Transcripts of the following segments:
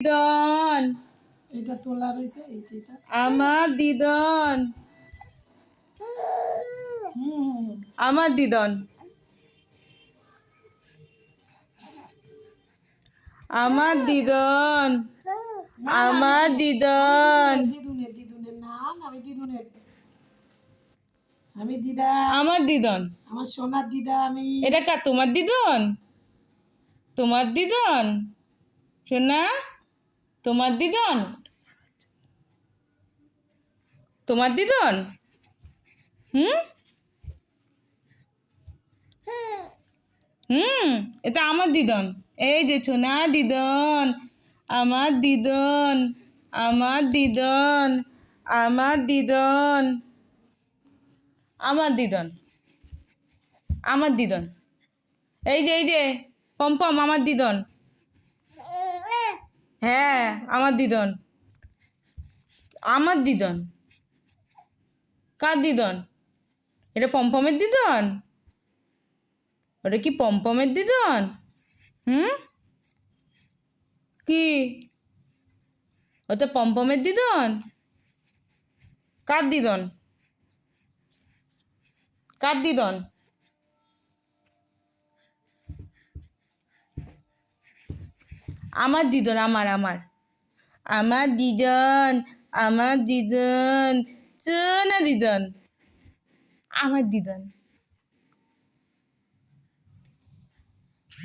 দিদন, এটা তোলা রয়েছে এই যে এটা। আমার দিদন, আমার দিদন, আমার দিদন, আমার দিদন, দিদুনের দিদুনের না না, আমি দিদুনের, আমি দিদা, আমার দিদন। আমার সোনার দিদা আমি। এটা কার? তোমার দিদন, তোমার দিদন, সোনা, তোমার দিদন, তোমার দিদন। হুম হুম এটা আমার দিদন। এই যে সোনা দিদন, আমার দিদন, আমার দিদন, আমার দিদন, আমার দিদন, আমার দিদন। এই যে পম্পম আমার দিদন। হ্যাঁ আমার দিদন, আমার দিদন। কার দিদন? এটা পম্পমের দিদন? ওটা কি পম্পমের দিদন? হুম কি ওটা পম্পমের দিদন? কার দিদন? কার দিদন? আমার দিদন, আমার আমার আমার দিদন, আমার দিদন, চুনা দিদন, আমার দিদন।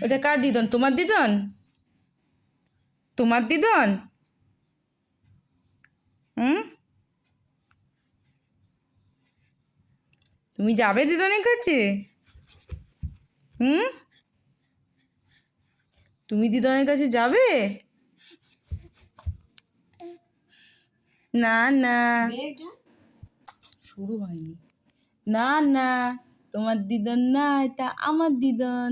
ওটা কার দিদন? তোমার দিদন? তোমার দিদন? হুম তুমি যাবে দিদনের কাছে? হুম তুমি দিদনের কাছে যাবে? না না, এটা শুরু হয়নি। না না, তোমার দিদন না, এটা আমার দিদন,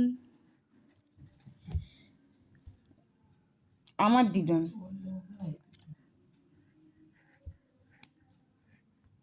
আমার দিদন।